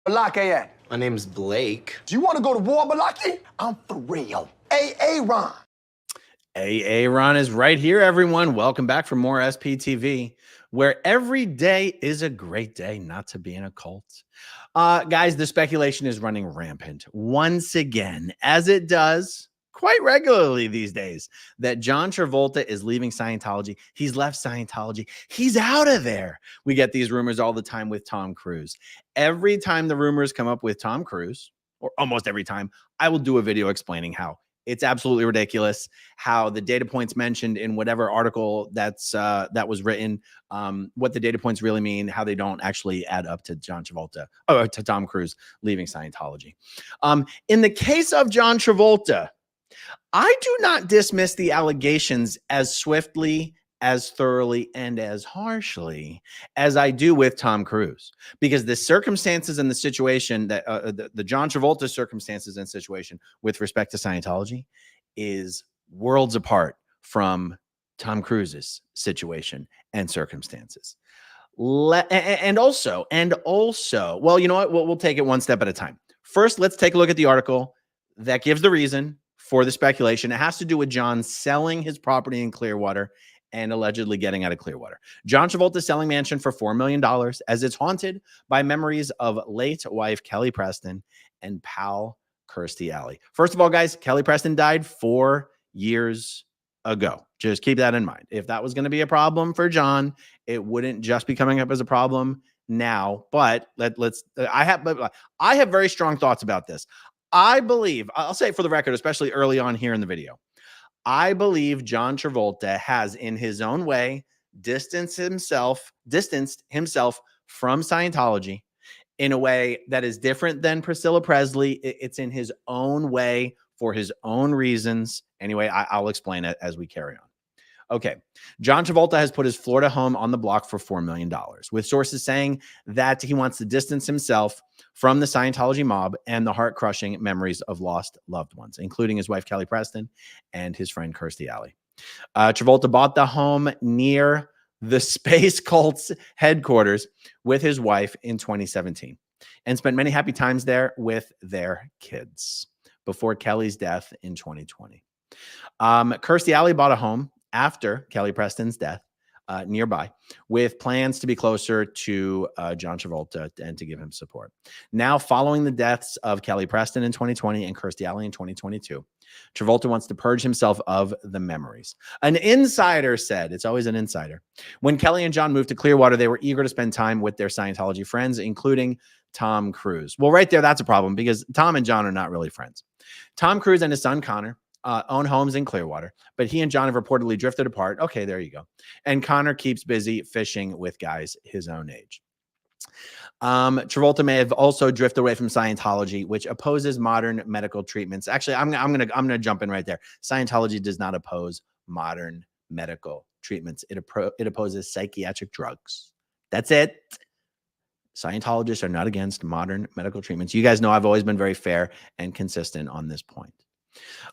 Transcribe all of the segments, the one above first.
Balake at? My name's Blake. Do you want to go to war, Balake? I'm for real. Ron. Ron is right here, everyone. Welcome back for more SPTV, where every day is a great day not to be in a cult. Guys, the speculation is running rampant once again, as it does quite regularly these days, that John Travolta is leaving Scientology. He's left Scientology. He's out of there. We get these rumors all the time with Tom Cruise. Every time the rumors come up with Tom Cruise, or almost every time, I will do a video explaining how it's absolutely ridiculous, how the data points mentioned in whatever article that was written, what the data points really mean, how they don't actually add up to John Travolta, or to Tom Cruise leaving Scientology. In the case of John Travolta, I do not dismiss the allegations as swiftly, as thoroughly, and as harshly as I do with Tom Cruise, because the circumstances and the situation that the John Travolta circumstances and situation with respect to Scientology is worlds apart from Tom Cruise's situation and circumstances. And also, well, you know what? We'll take it one step at a time. First, let's take a look at the article that gives the reason for the speculation. It has to do with John selling his property in Clearwater and allegedly getting out of Clearwater. John Travolta selling mansion for $4 million as it's haunted by memories of late wife Kelly Preston and pal Kirstie Alley. First of all, guys, Kelly Preston died 4 years ago. Just keep that in mind. If that was going to be a problem for John, it wouldn't just be coming up as a problem now. But I have very strong thoughts about this. I believe, I'll say it for the record, especially early on here in the video, I believe John Travolta has, in his own way, distanced himself from Scientology in a way that is different than Priscilla Presley. It's in his own way for his own reasons. Anyway, I'll explain it as we carry on. Okay, John Travolta has put his Florida home on the block for $4 million, with sources saying that he wants to distance himself from the Scientology mob and the heart-crushing memories of lost loved ones, including his wife, Kelly Preston, and his friend, Kirstie Alley. Travolta bought the home near the Space Cult's headquarters with his wife in 2017 and spent many happy times there with their kids before Kelly's death in 2020. Kirstie Alley bought a home after Kelly Preston's death nearby, with plans to be closer to John Travolta and to give him support. Now, following the deaths of Kelly Preston in 2020 and Kirstie Alley in 2022, Travolta wants to purge himself of the memories. An insider said, it's always an insider, when Kelly and John moved to Clearwater, they were eager to spend time with their Scientology friends, including Tom Cruise. Well, right there, that's a problem, because Tom and John are not really friends. Tom Cruise and his son, Connor, own homes in Clearwater, but he and John have reportedly drifted apart. Okay, there you go. And Connor keeps busy fishing with guys his own age. Travolta may have also drifted away from Scientology, which opposes modern medical treatments. Actually, I'm gonna jump in right there. Scientology does not oppose modern medical treatments. It opposes psychiatric drugs. That's it. Scientologists are not against modern medical treatments. You guys know I've always been very fair and consistent on this point.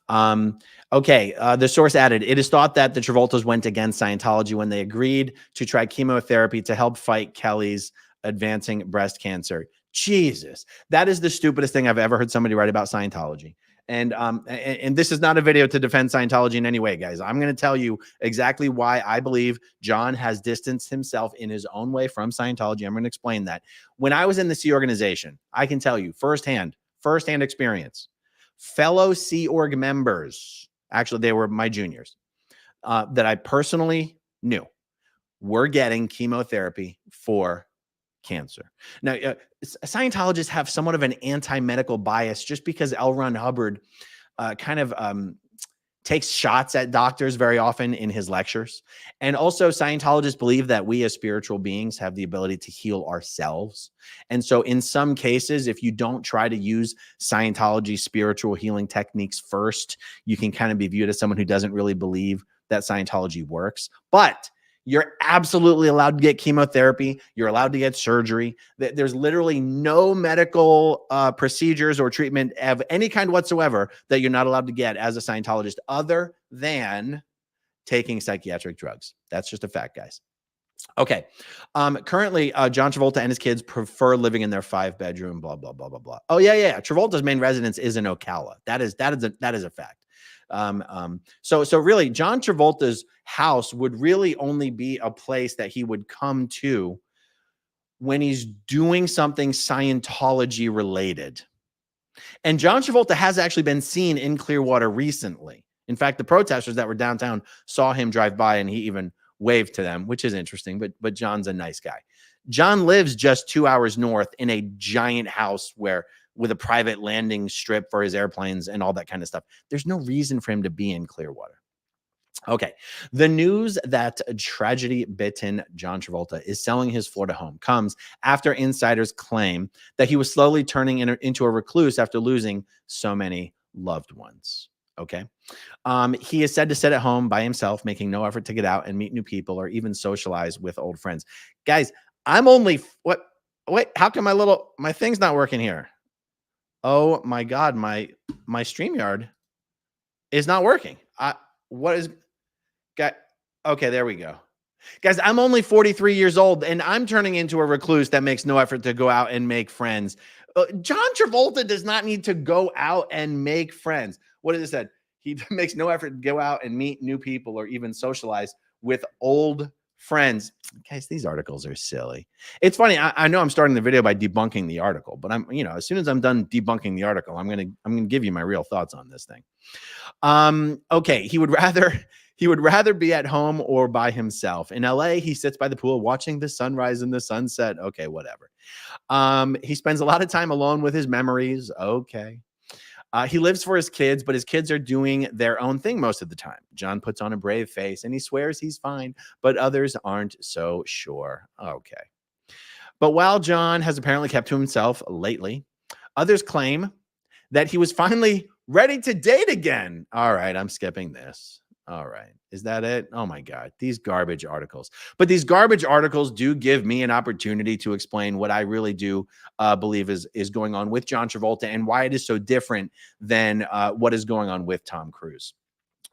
The source added, it is thought that the Travoltas went against Scientology when they agreed to try chemotherapy to help fight Kelly's advancing breast cancer. Jesus, that is the stupidest thing I've ever heard somebody write about Scientology. And this is not a video to defend Scientology in any way, guys. I'm going to tell you exactly why I believe John has distanced himself in his own way from Scientology. I'm going to explain that. When I was in the Sea Organization, I can tell you firsthand experience. Fellow Sea Org members, actually, they were my juniors, that I personally knew, were getting chemotherapy for cancer. Now, Scientologists have somewhat of an anti-medical bias just because L. Ron Hubbard takes shots at doctors very often in his lectures. And also Scientologists believe that we as spiritual beings have the ability to heal ourselves. And so in some cases, if you don't try to use Scientology spiritual healing techniques first, you can kind of be viewed as someone who doesn't really believe that Scientology works. But you're absolutely allowed to get chemotherapy. You're allowed to get surgery. There's literally no medical procedures or treatment of any kind whatsoever that you're not allowed to get as a Scientologist other than taking psychiatric drugs. That's just a fact, guys. Okay. Currently, John Travolta and his kids prefer living in their 5-bedroom, blah, blah, blah, blah, blah. Oh, yeah. Travolta's main residence is in Ocala. That is a fact. So really, John Travolta's house would really only be a place that he would come to when he's doing something Scientology related. And John Travolta has actually been seen in Clearwater recently. In fact, the protesters that were downtown saw him drive by, and he even waved to them, which is interesting. But John's a nice guy. John lives just 2 hours north in a giant house with a private landing strip for his airplanes and all that kind of stuff. There's no reason for him to be in Clearwater. Okay. The news that tragedy bitten John Travolta is selling his Florida home comes after insiders claim that he was slowly turning into a recluse after losing so many loved ones. Okay. He is said to sit at home by himself, making no effort to get out and meet new people or even socialize with old friends. Guys, I'm only wait, how come my thing's not working here? Oh my God, my StreamYard is not working. Okay, there we go. Guys, I'm only 43 years old and I'm turning into a recluse that makes no effort to go out and make friends. John Travolta does not need to go out and make friends. What is it said? He makes no effort to go out and meet new people or even socialize with old friends. Guys, these articles are silly. It's funny. I know I'm starting the video by debunking the article, but as soon as I'm done debunking the article, I'm gonna give you my real thoughts on this thing. Okay, he would rather be at home or by himself. In LA, he sits by the pool watching the sunrise and the sunset. Okay, whatever. He spends a lot of time alone with his memories. Okay. He lives for his kids, but his kids are doing their own thing most of the time. John puts on a brave face and he swears he's fine, but others aren't so sure. Okay. But while John has apparently kept to himself lately, others claim that he was finally ready to date again. All right, I'm skipping this. All right. Is that it? Oh my God. These garbage articles. But these garbage articles do give me an opportunity to explain what I really do believe is going on with John Travolta and why it is so different than what is going on with Tom Cruise.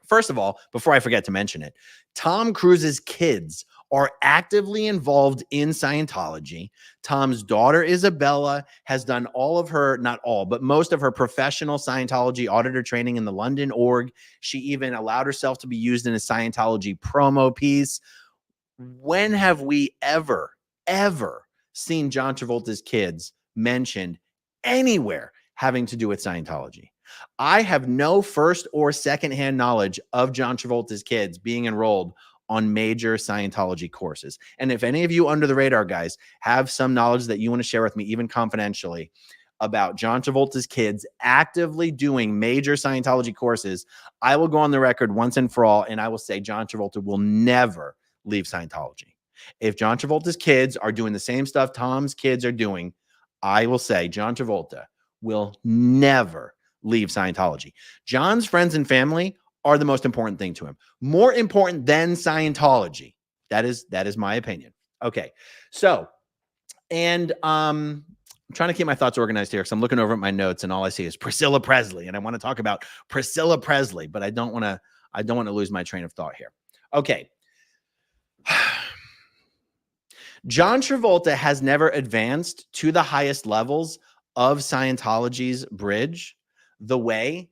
First of all, before I forget to mention it, Tom Cruise's kids are actively involved in Scientology. Tom's daughter, Isabella, has done not all, but most of her professional Scientology auditor training in the London org. She even allowed herself to be used in a Scientology promo piece. When have we ever seen John Travolta's kids mentioned anywhere having to do with Scientology? I have no first or secondhand knowledge of John Travolta's kids being enrolled on major Scientology courses. And if any of you under the radar guys have some knowledge that you want to share with me, even confidentially, about John Travolta's kids actively doing major Scientology courses, I will go on the record once and for all, and I will say John Travolta will never leave Scientology. If John Travolta's kids are doing the same stuff Tom's kids are doing, I will say John Travolta will never leave Scientology. John's friends and family are the most important thing to him. More important than Scientology. That is my opinion. Okay. So, and I'm trying to keep my thoughts organized here because I'm looking over at my notes and all I see is Priscilla Presley. And I want to talk about Priscilla Presley, but I don't want to lose my train of thought here. Okay. John Travolta has never advanced to the highest levels of Scientology's bridge the way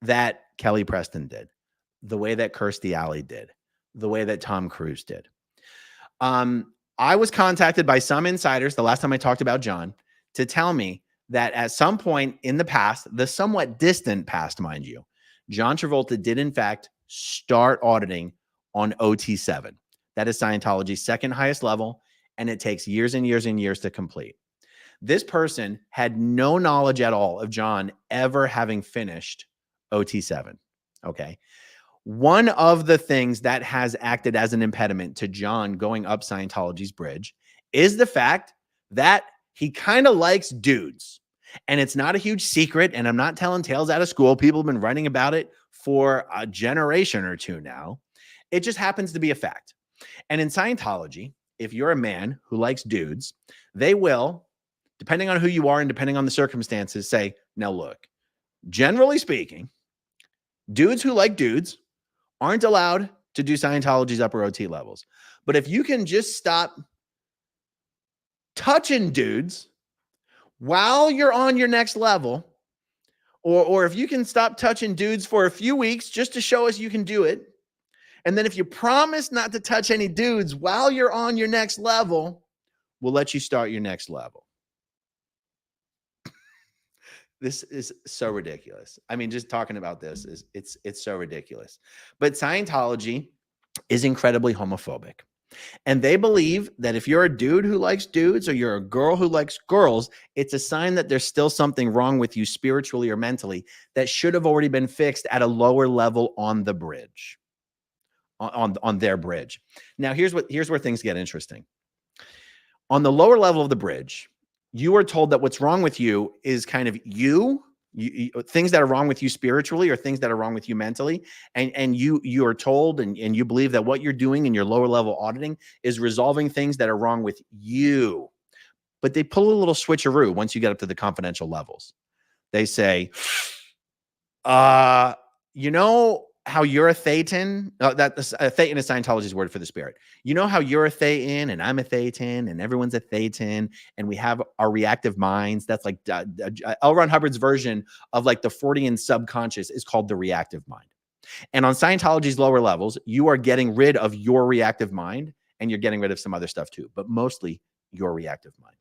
that Kelly Preston did, the way that Kirstie Alley did, the way that Tom Cruise did. I was contacted by some insiders the last time I talked about John to tell me that at some point in the past, the somewhat distant past, mind you, John Travolta did in fact start auditing on OT7. That is Scientology's second highest level, and it takes years and years and years to complete. This person had no knowledge at all of John ever having finished OT7. Okay. One of the things that has acted as an impediment to John going up Scientology's bridge is the fact that he kind of likes dudes. And it's not a huge secret. And I'm not telling tales out of school. People have been writing about it for a generation or two now. It just happens to be a fact. And in Scientology, if you're a man who likes dudes, they will, depending on who you are and depending on the circumstances, say, now look, generally speaking, dudes who like dudes aren't allowed to do Scientology's upper OT levels. But if you can just stop touching dudes while you're on your next level, or if you can stop touching dudes for a few weeks just to show us you can do it, and then if you promise not to touch any dudes while you're on your next level, we'll let you start your next level. This is so ridiculous. I mean, just talking about this is it's so ridiculous. But Scientology is incredibly homophobic. And they believe that if you're a dude who likes dudes or you're a girl who likes girls, it's a sign that there's still something wrong with you spiritually or mentally that should have already been fixed at a lower level on the bridge, on their bridge. Now, here's where things get interesting. On the lower level of the bridge, you are told that what's wrong with you is kind of you things that are wrong with you spiritually or things that are wrong with you mentally. And you are told and you believe that what you're doing in your lower level auditing is resolving things that are wrong with you. But they pull a little switcheroo once you get up to the confidential levels. They say, you know how you're a Thetan? Thetan is Scientology's word for the spirit. You know how you're a Thetan and I'm a Thetan and everyone's a Thetan and we have our reactive minds. That's like L. Ron Hubbard's version of like the Freudian subconscious is called the reactive mind. And on Scientology's lower levels, you are getting rid of your reactive mind and you're getting rid of some other stuff too, but mostly your reactive mind.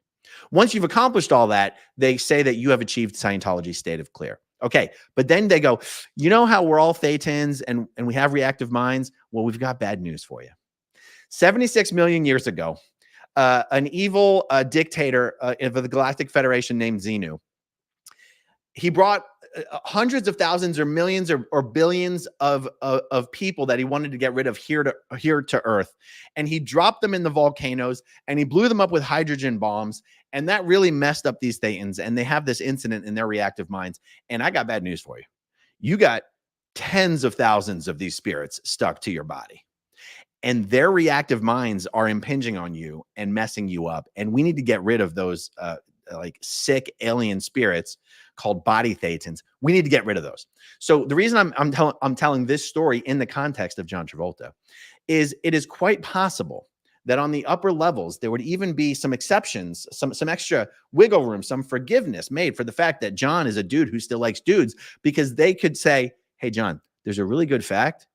Once you've accomplished all that, they say that you have achieved Scientology's state of clear. Okay, but then they go, you know how we're all Thetans and we have reactive minds? Well, we've got bad news for you. 76 million years ago, an evil dictator of the Galactic Federation named Xenu, he brought hundreds of thousands or millions or billions of people that he wanted to get rid of here to Earth. And he dropped them in the volcanoes and he blew them up with hydrogen bombs. And that really messed up these Thetans. And they have this incident in their reactive minds. And I got bad news for you. You got tens of thousands of these spirits stuck to your body. And their reactive minds are impinging on you and messing you up. And we need to get rid of those like sick alien spirits called body Thetans. We need to get rid of those. So the reason I'm telling this story in the context of John Travolta is it is quite possible that on the upper levels, there would even be some exceptions, some extra wiggle room, some forgiveness made for the fact that John is a dude who still likes dudes, because they could say, hey, John, there's a really good chance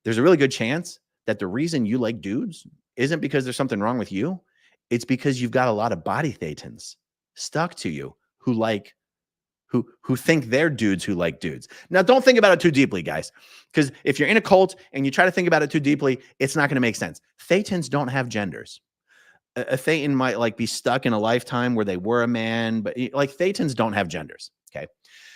that the reason you like dudes isn't because there's something wrong with you. It's because you've got a lot of body Thetans stuck to you who think they're dudes who like dudes. Now, don't think about it too deeply, guys, because if you're in a cult and you try to think about it too deeply, it's not going to make sense. Thetans don't have genders. A Thetan might like be stuck in a lifetime where they were a man, but like Thetans don't have genders. Okay.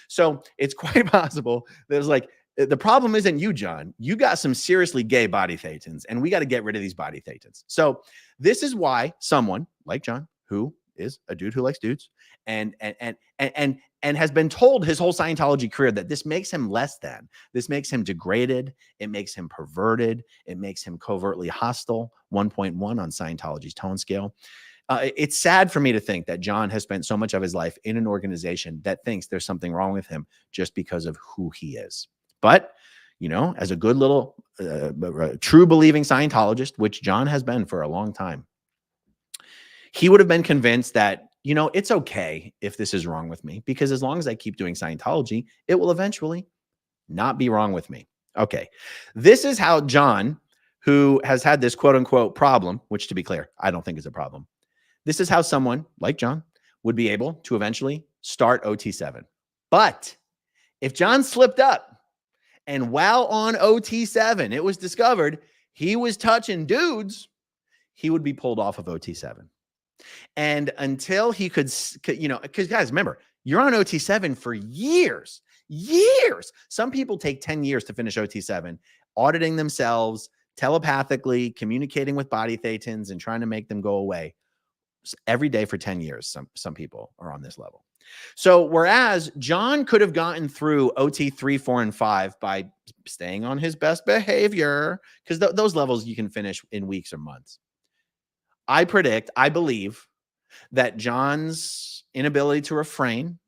So it's quite possible there's like, the problem isn't you, John. You got some seriously gay body Thetans, and we got to get rid of these body Thetans. So this is why someone like John, who is a dude who likes dudes and has been told his whole Scientology career that this makes him less than, this makes him degraded, it makes him perverted, it makes him covertly hostile, 1.1 on Scientology's tone scale. It's sad for me to think that John has spent so much of his life in an organization that thinks there's something wrong with him just because of who he is. But, you know, as a good little true believing Scientologist, which John has been for a long time, he would have been convinced that, you know, it's okay if this is wrong with me, because as long as I keep doing Scientology, it will eventually not be wrong with me. Okay. This is how John, who has had this quote unquote problem, which to be clear, I don't think is a problem. This is how someone like John would be able to eventually start OT7. But if John slipped up and while on OT7, it was discovered he was touching dudes, he would be pulled off of OT7. And until he could, you know, because guys, remember, you're on OT7 for years. Some people take 10 years to finish OT7, auditing themselves, telepathically, communicating with body Thetans and trying to make them go away. Every day for 10 years, some people are on this level. So whereas John could have gotten through OT 3, 4, and 5 by staying on his best behavior, because those levels you can finish in weeks or months. I believe that John's inability to refrain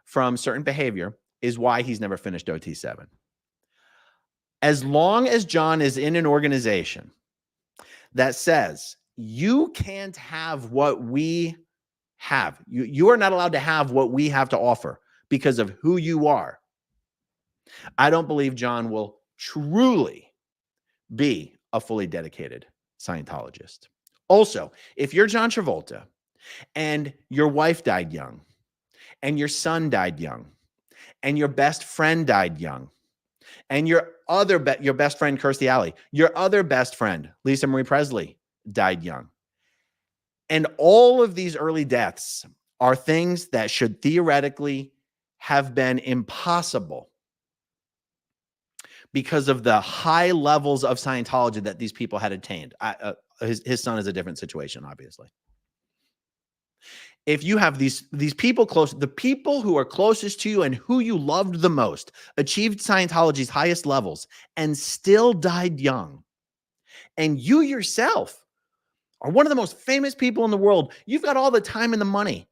from certain behavior is why he's never finished OT7. As long as John is in an organization that says you can't have what we have, you are not allowed to have what we have to offer because of who you are, I don't believe John will truly be a fully dedicated Scientologist. Also, if you're John Travolta and your wife died young and your son died young and your best friend died young and your best friend Kirstie Alley, your other best friend Lisa Marie Presley died young, and all of these early deaths are things that should theoretically have been impossible because of the high levels of Scientology that these people had attained. His son is a different situation, obviously. If you have these people close, the people who are closest to you and who you loved the most, achieved Scientology's highest levels and still died young, and you yourself are one of the most famous people in the world, you've got all the time and the money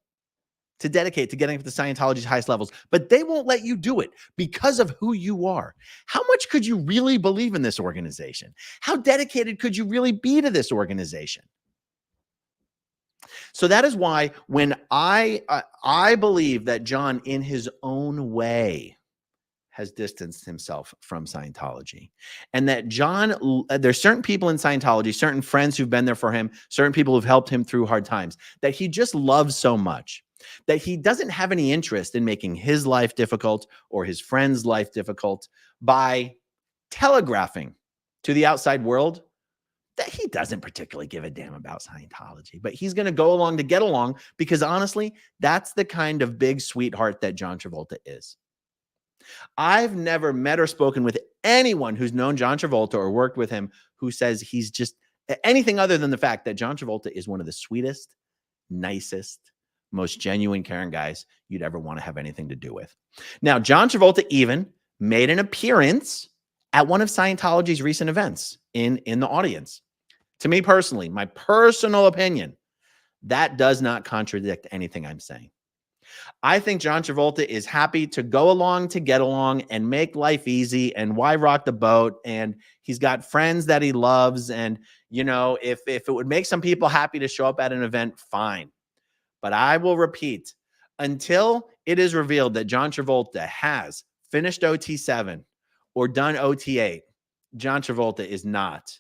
to dedicate to getting to Scientology's highest levels, but they won't let you do it because of who you are. How much could you really believe in this organization? How dedicated could you really be to this organization? So that is why when I believe that John, in his own way, has distanced himself from Scientology, and that John, there's certain people in Scientology, certain friends who've been there for him, certain people who've helped him through hard times, that he just loves so much that he doesn't have any interest in making his life difficult or his friend's life difficult by telegraphing to the outside world that he doesn't particularly give a damn about Scientology, but he's going to go along to get along because honestly, that's the kind of big sweetheart that John Travolta is. I've never met or spoken with anyone who's known John Travolta or worked with him who says he's just anything other than the fact that John Travolta is one of the sweetest, nicest, most genuine, caring guys you'd ever want to have anything to do with. Now, John Travolta even made an appearance at one of Scientology's recent events in the audience. To me personally, my personal opinion, that does not contradict anything I'm saying. I think John Travolta is happy to go along to get along and make life easy, and why rock the boat? And he's got friends that he loves. And, you know, if it would make some people happy to show up at an event, fine. But I will repeat, until it is revealed that John Travolta has finished OT7 or done OT8, John Travolta is not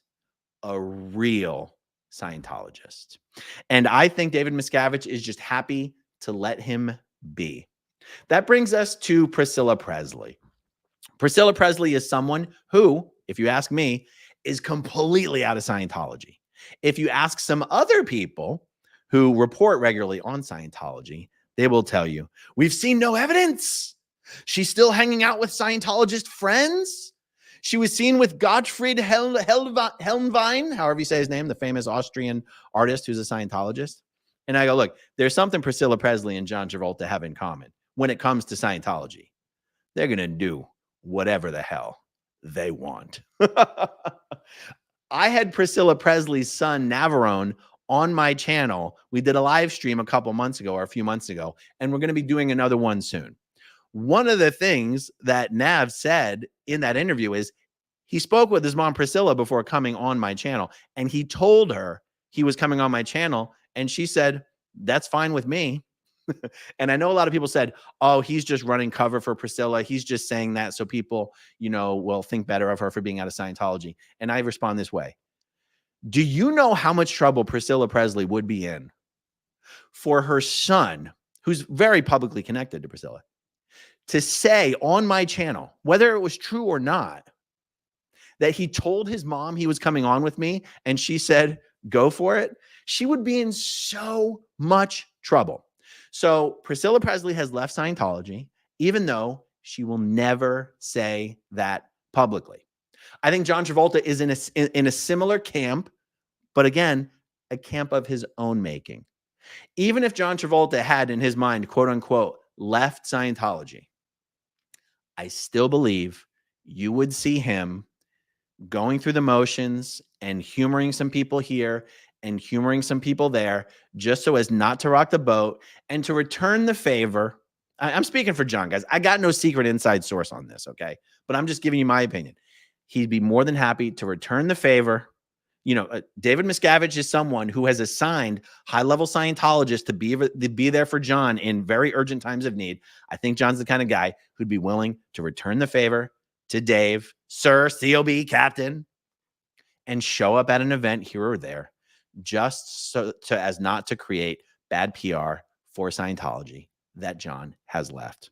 a real Scientologist. And I think David Miscavige is just happy to let him be. That brings us to Priscilla Presley. Priscilla Presley is someone who, if you ask me, is completely out of Scientology. If you ask some other people who report regularly on Scientology, they will tell you, we've seen no evidence. She's still hanging out with Scientologist friends. She was seen with Gottfried Helmwein, however you say his name, the famous Austrian artist who's a Scientologist. And I go, look, there's something Priscilla Presley and John Travolta have in common when it comes to Scientology. They're going to do whatever the hell they want. I had Priscilla Presley's son, Navarone, on my channel. We did a live stream a couple months ago or a few months ago, and we're going to be doing another one soon. One of the things that Nav said in that interview is he spoke with his mom, Priscilla, before coming on my channel, and he told her he was coming on my channel, and she said, that's fine with me. And I know a lot of people said, oh, he's just running cover for Priscilla. He's just saying that so people, you know, will think better of her for being out of Scientology. And I respond this way. Do you know how much trouble Priscilla Presley would be in for her son, who's very publicly connected to Priscilla, to say on my channel, whether it was true or not, that he told his mom he was coming on with me and she said, go for it? She would be in so much trouble. So Priscilla Presley has left Scientology, even though she will never say that publicly. I think John Travolta is in a similar camp, but again, a camp of his own making. Even if John Travolta had in his mind, quote unquote, left Scientology, I still believe you would see him going through the motions and humoring some people here and humoring some people there, just so as not to rock the boat and to return the favor. I'm speaking for John, guys. I got no secret inside source on this, okay? But I'm just giving you my opinion. he'd be more than happy to return the favor. You know, David Miscavige is someone who has assigned high-level Scientologists to be there for John in very urgent times of need. I think John's the kind of guy who'd be willing to return the favor to Dave, Sir, COB, Captain, and show up at an event here or there just so as not to create bad PR for Scientology that John has left.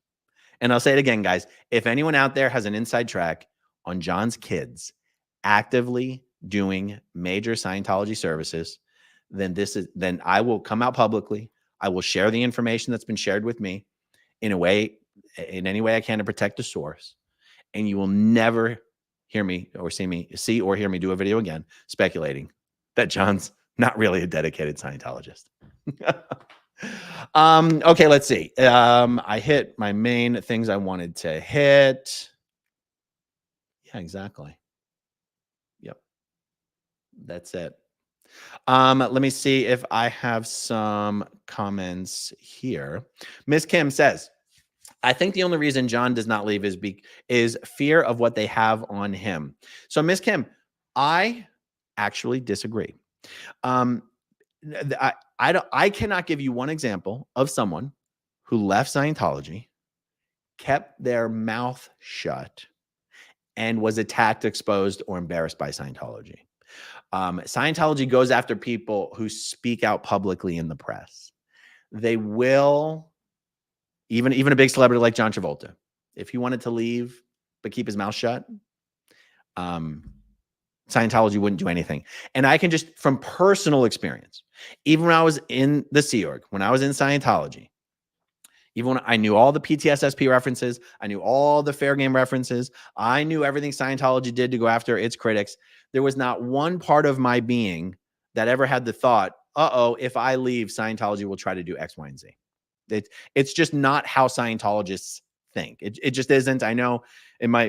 And I'll say it again, guys. If anyone out there has an inside track on John's kids actively doing major Scientology services, then I will come out publicly. I will share the information that's been shared with me in any way I can to protect the source. And you will never hear me or see or hear me do a video again speculating that John's not really a dedicated Scientologist. Okay, let's see. I hit my main things I wanted to hit. Yeah, exactly. Yep. That's it. Let me see if I have some comments here. Miss Kim says, I think the only reason John does not leave is fear of what they have on him. So, Miss Kim, I actually disagree. I cannot give you one example of someone who left Scientology, kept their mouth shut, and was attacked, exposed, or embarrassed by Scientology. Scientology goes after people who speak out publicly in the press. They will, even a big celebrity like John Travolta, if he wanted to leave but keep his mouth shut, Scientology wouldn't do anything. And I can just, from personal experience, even when I was in the Sea Org, when I was in Scientology, even when I knew all the PTSSP references, I knew all the fair game references, I knew everything Scientology did to go after its critics, there was not one part of my being that ever had the thought, if I leave, Scientology will try to do X, Y, and Z. It's just not how Scientologists think. It just isn't. I know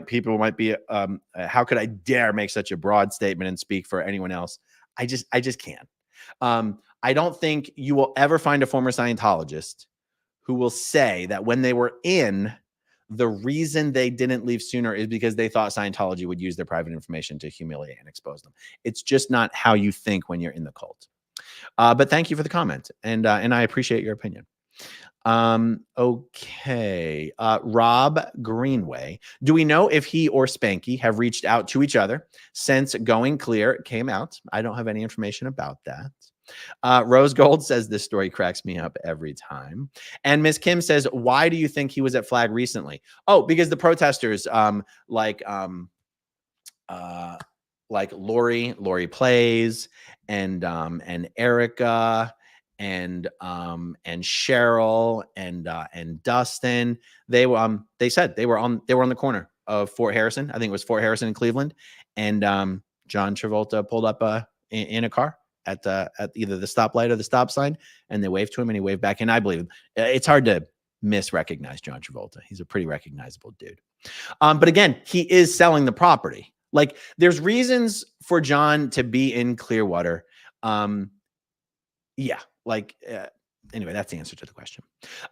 people might be, how could I dare make such a broad statement and speak for anyone else? I just can't. I don't think you will ever find a former Scientologist who will say that when they were in, the reason they didn't leave sooner is because they thought Scientology would use their private information to humiliate and expose them. It's just not how you think when you're in the cult. But thank you for the comment, and I appreciate your opinion. Okay. Rob Greenway. Do we know if he or Spanky have reached out to each other since Going Clear came out? I don't have any information about that. Rose Gold says this story cracks me up every time. And Miss Kim says, why do you think he was at Flag recently? Oh, because the protesters, like Lori Plays and Erica and Cheryl and Dustin, they said they were on the corner of Fort Harrison. I think it was Fort Harrison in Cleveland, and John Travolta pulled up in a car at either the stoplight or the stop sign, and they waved to him, and he waved back. And I believe it's hard to misrecognize John Travolta. He's a pretty recognizable dude. But again, he is selling the property. Like, there's reasons for John to be in Clearwater. Yeah. Anyway, that's the answer to the question.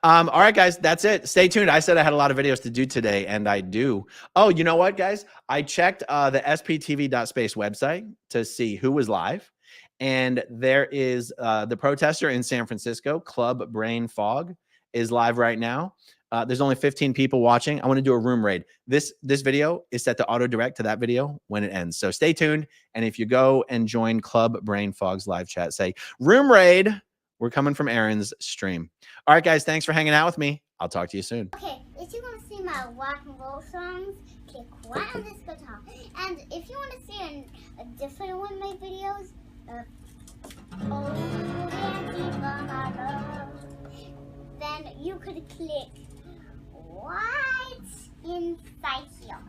All right, guys, that's it. Stay tuned. I said I had a lot of videos to do today, and I do. Oh, you know what, guys? I checked the sptv.space website to see who was live, and there is the protester in San Francisco, Club Brain Fog, is live right now. There's only 15 people watching. I want to do a room raid. This video is set to auto direct to that video when it ends. So stay tuned. And if you go and join Club Brain Fog's live chat, say room raid. We're coming from Aaron's stream. All right, guys, thanks for hanging out with me. I'll talk to you soon. Okay, if you want to see my rock and roll songs, click right on this guitar. And if you want to see a different one of my videos, then you could click right inside here.